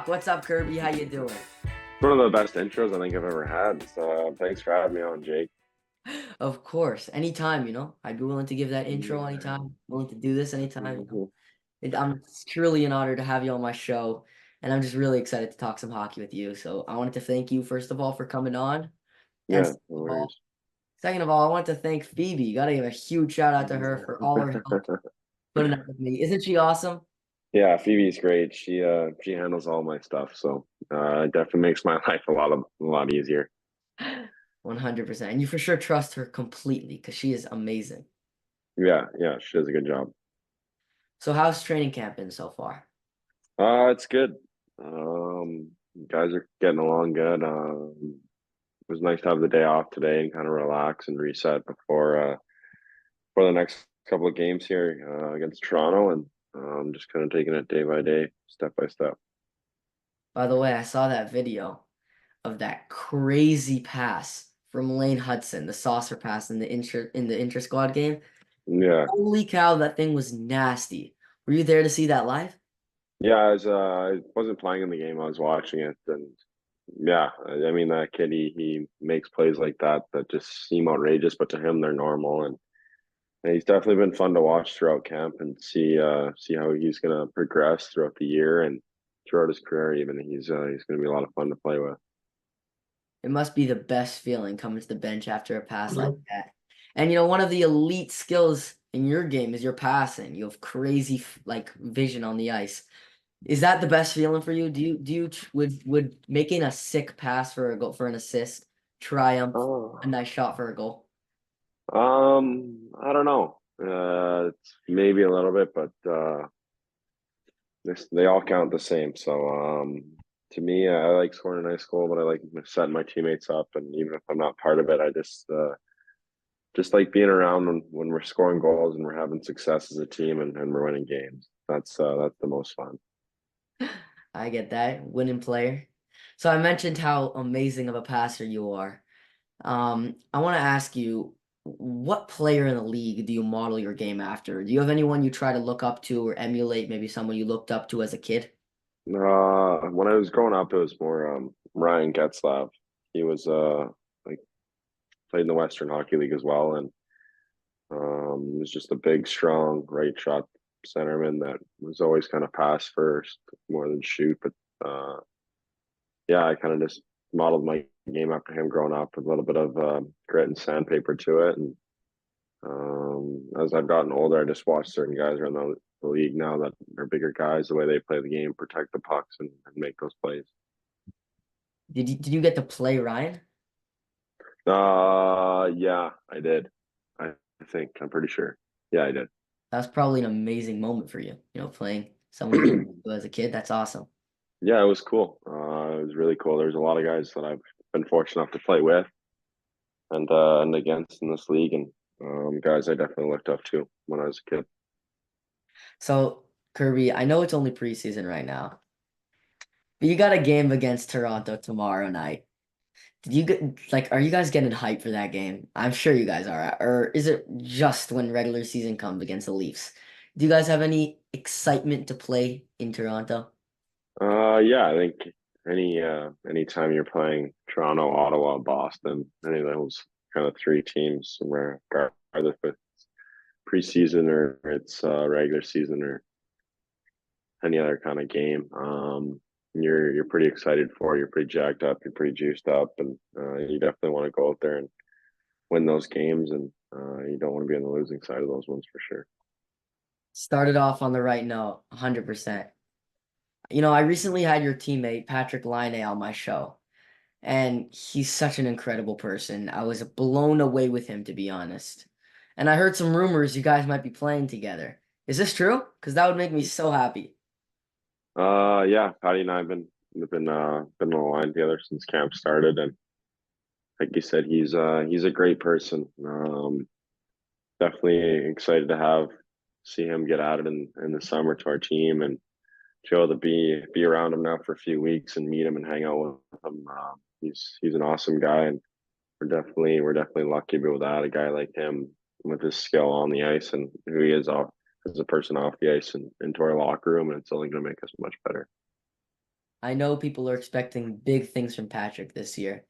What's up, Kirby? How you doing? One of the best intros I think I've ever had. So thanks for having me on, Jake. Of course, anytime, I'd be willing to give that intro Yeah. anytime, willing to do this anytime. Mhm. It's truly an honor to have you on my show, and I'm just really excited to talk some hockey with you. So I wanted to thank you, first of all, for coming on. And Yeah, second no of all, worries. second of all, I want to thank Phoebe. You got to give a huge shout out to her for all her help putting up with me. Isn't she awesome? Yeah, Phoebe's great. She handles all my stuff, so it definitely makes my life a lot easier. 100%. And you for sure trust her completely because she is amazing. Yeah, yeah, she does a good job. So how's training camp been so far? It's good. Guys are getting along good. It was nice to have the day off today and kind of relax and reset for the next couple of games here against Toronto, and just kind of taking it day by day, step by step. By the way, I saw that video of that crazy pass from Lane Hudson, the saucer pass in the inter squad game. Yeah. Holy cow, that thing was nasty. Were you there to see that live? Yeah, I wasn't playing in the game. I was watching it, and yeah, I mean that kid, he makes plays like that just seem outrageous, but to him they're normal, and he's definitely been fun to watch throughout camp and see how he's gonna progress throughout the year and throughout his career. Even he's gonna be a lot of fun to play with. It must be the best feeling coming to the bench after a pass like that. And one of the elite skills in your game is your passing. You have crazy like vision on the ice. Is that the best feeling for you? Would making a sick pass for a goal for an assist triumph a Oh, nice shot for a goal? I don't know. It's maybe a little bit, but they all count the same. So to me, I like scoring a nice goal, but I like setting my teammates up. And even if I'm not part of it, I just like being around when we're scoring goals and we're having success as a team and we're winning games. That's the most fun. I get that. Winning player. So I mentioned how amazing of a passer you are. I want to ask you, what player in the league do you model your game after? Do you have anyone you try to look up to or emulate, maybe someone you looked up to as a kid? When I was growing up, it was more Ryan Getzlav. He was like played in the Western Hockey League as well, and he was just a big, strong right shot centerman that was always kind of pass first more than shoot. But yeah, I kind of just modeled my game after him growing up with a little bit of grit and sandpaper to it. And as I've gotten older, I just watch certain guys around the league now that are bigger guys, the way they play the game, protect the pucks, and make those plays. Did you get to play Ryan? Yeah, I did. I think I'm pretty sure. Yeah, I did. That was probably an amazing moment for you, playing someone you looked up to as a kid. That's awesome. Yeah, it was cool. It was really cool. There's a lot of guys that I've been fortunate enough to play with and against in this league, and guys I definitely looked up to when I was a kid. So, Kirby, I know it's only preseason right now, but you got a game against Toronto tomorrow night. Did you get are you guys getting hyped for that game? I'm sure you guys are. Or is it just when regular season comes against the Leafs? Do you guys have any excitement to play in Toronto? Yeah, I think anytime you're playing Toronto, Ottawa, Boston, any of those kind of three teams, where regardless if it's preseason or it's regular season or any other kind of game, you're pretty excited for. You're pretty jacked up. You're pretty juiced up, and you definitely want to go out there and win those games. And you don't want to be on the losing side of those ones for sure. Started off on the right note, 100%. I recently had your teammate, Patrick Laine, on my show, and he's such an incredible person. I was blown away with him, to be honest. And I heard some rumors you guys might be playing together. Is this true? Because that would make me so happy. Yeah, Patty and I have been on the line together since camp started, and like you said, he's a great person. Definitely excited to have see him get added in the summer to our team and be able to be around him now for a few weeks and meet him and hang out with him. He's an awesome guy, and we're definitely lucky to be able to add a guy like him with his skill on the ice and who he is off as a person off the ice and into our locker room, and it's only going to make us much better. I know people are expecting big things from Patrick this year.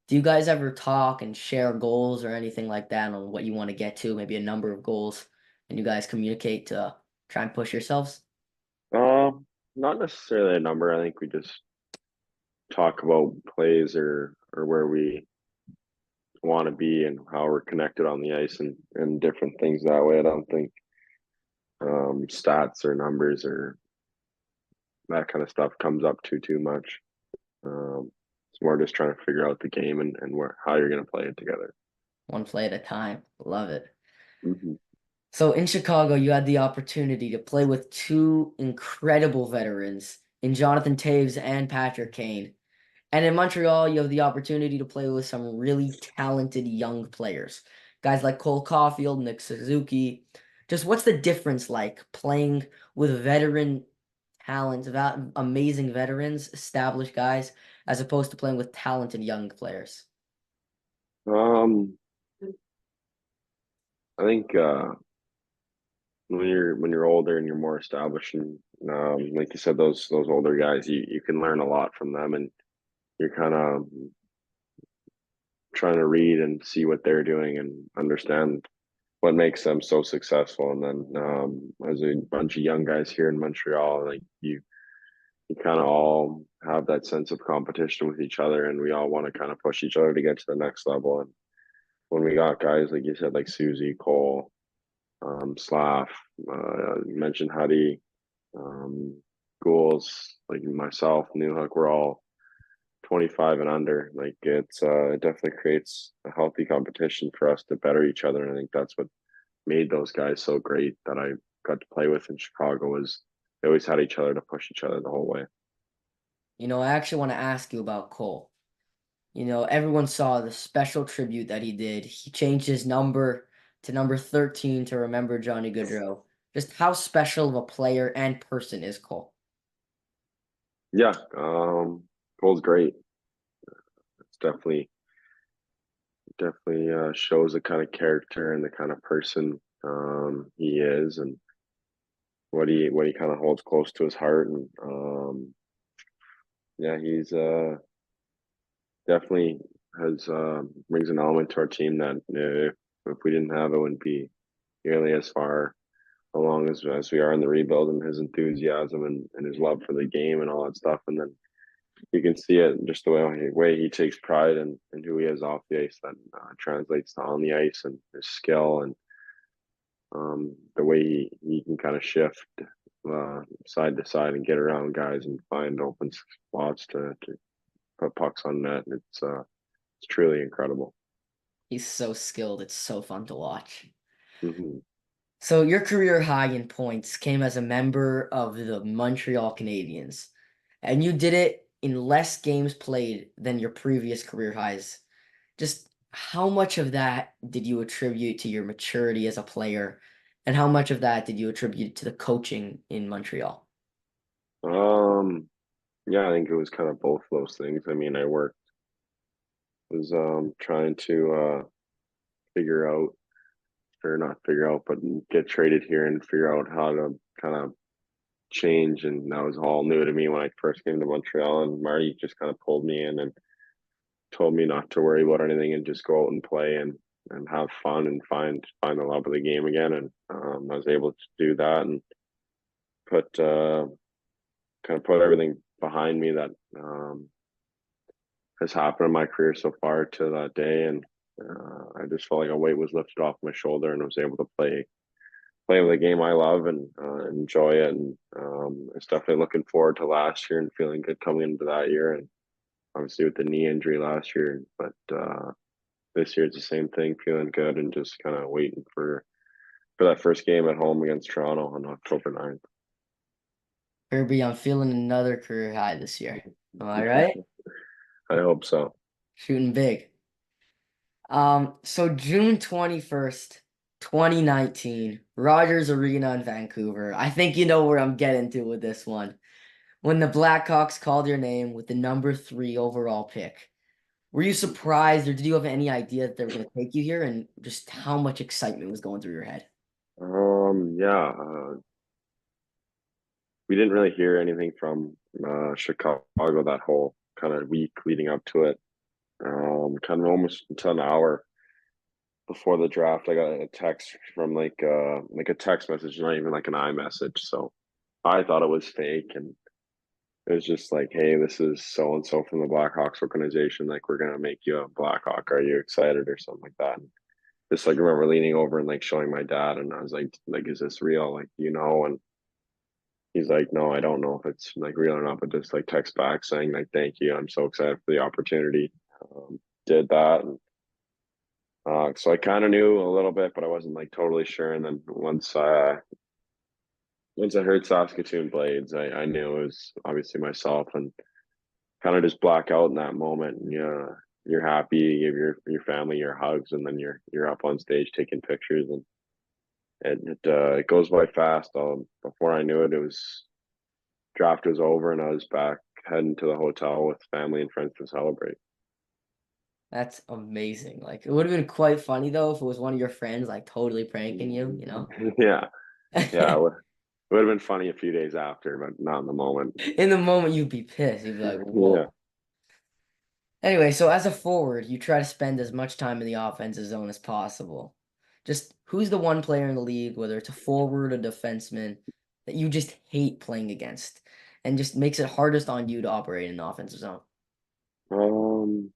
Do you guys ever talk and share goals or anything like that on what you want to get to, maybe a number of goals, and you guys communicate to try and push yourselves? Not necessarily a number. I think we just talk about plays or where we want to be and how we're connected on the ice and different things that way. I don't think stats or numbers or that kind of stuff comes up too much. It's more just trying to figure out the game and where how you're going to play it together. One play at a time. Love it. Hmm. So in Chicago, you had the opportunity to play with two incredible veterans in Jonathan Taves and Patrick Laine. And in Montreal, you have the opportunity to play with some really talented young players. Guys like Cole Caufield, Nick Suzuki. Just what's the difference like playing with veteran talent, amazing veterans, established guys, as opposed to playing with talented young players? Um, I think when you're older and you're more established and like you said, those older guys, you can learn a lot from them, and you're kind of trying to read and see what they're doing and understand what makes them so successful. And then as a bunch of young guys here in Montreal, like you kind of all have that sense of competition with each other, and we all want to kind of push each other to get to the next level. And when we got guys like you said, like Susie, Cole, Slav, you mentioned Huddy, um, Ghouls, like myself, New Hook, we're all 25 and under. Like it definitely creates a healthy competition for us to better each other. And I think that's what made those guys so great that I got to play with in Chicago was they always had each other to push each other the whole way. I actually want to ask you about Cole. Everyone saw the special tribute that he did. He changed his number to number 13 to remember Johnny Gaudreau. Just how special of a player and person is Cole? Yeah, Cole's great. It's definitely shows the kind of character and the kind of person he is and what he kind of holds close to his heart. And yeah, he's definitely has brings an element to our team that if we didn't have it, wouldn't be nearly as far along as we are in the rebuild. And his enthusiasm and his love for the game and all that stuff. And then you can see it just the way he takes pride in who he is off the ice that translates to on the ice and his skill and the way he can kind of shift side to side and get around guys and find open spots to put pucks on net. It's truly incredible. He's so skilled. It's so fun to watch. Hmm. So your career high in points came as a member of the Montreal Canadiens, and you did it in less games played than your previous career highs. Just how much of that did you attribute to your maturity as a player, and how much of that did you attribute to the coaching in Montreal? Um, yeah, I think it was kind of both those things. I mean, I worked was trying to figure out or not figure out, but get traded here and figure out how to kind of change. And that was all new to me when I first came to Montreal. And Marty just kind of pulled me in and told me not to worry about anything and just go out and play and have fun and find the love of the game again. And I was able to do that and put kind of put everything behind me that has happened in my career so far to that day. And I just felt like a weight was lifted off my shoulder and was able to play with a game I love and enjoy it. And it's definitely looking forward to last year and feeling good coming into that year. And obviously with the knee injury last year, but this year it's the same thing, feeling good and just kind of waiting for that first game at home against Toronto on October 9th. Kirby, I'm feeling another career high this year. Am I right? I hope so. Shooting big. So June 21st, 2019, Rogers Arena in Vancouver. I think you know where I'm getting to with this one. When the Blackhawks called your name with the number 3 overall pick, were you surprised or did you have any idea that they were going to take you here and just how much excitement was going through your head? Yeah, we didn't really hear anything from Chicago that whole kind of week leading up to it. Kind of almost until an hour before the draft, I got a text from like a text message, not even like an iMessage. So I thought it was fake, and it was just like, "Hey, this is so and so from the Blackhawks organization. Like, we're gonna make you a Blackhawk. Are you excited?" or something like that. And just like remember leaning over and like showing my dad, and I was like, "Is this real? Like, you know?" And he's like, "No, I don't know if it's like real or not, but just like text back saying like, thank you. I'm so excited for the opportunity." Did that, and so I kind of knew a little bit, but I wasn't like totally sure. And then once I heard Saskatoon Blades, I knew it was obviously myself, and kind of just black out in that moment. And, yeah, you're happy, you give your family your hugs, and then you're up on stage taking pictures, and it goes by fast. Before I knew it, it was draft was over, and I was back heading to the hotel with family and friends to celebrate. That's amazing. Like it would have been quite funny though if it was one of your friends like totally pranking you, you know? Yeah, yeah, it would have been funny a few days after, but not in the moment. In the moment you'd be pissed. You'd be like, Yeah. whoa. Anyway, so as a forward, you try to spend as much time in the offensive zone as possible. Just who's the one player in the league, whether it's a forward or defenseman, that you just hate playing against and just makes it hardest on you to operate in the offensive zone? Um,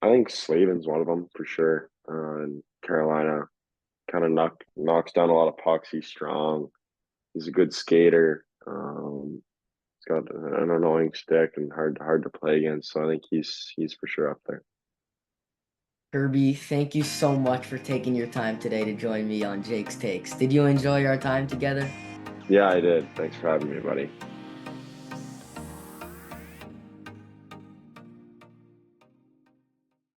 I think Slavin's one of them for sure. And Carolina kind of knocks down a lot of pucks. He's strong. He's a good skater. He's got an annoying stick and hard to play against. So I think he's for sure up there. Kirby, thank you so much for taking your time today to join me on Jake's Takes. Did you enjoy our time together? Yeah, I did. Thanks for having me, buddy.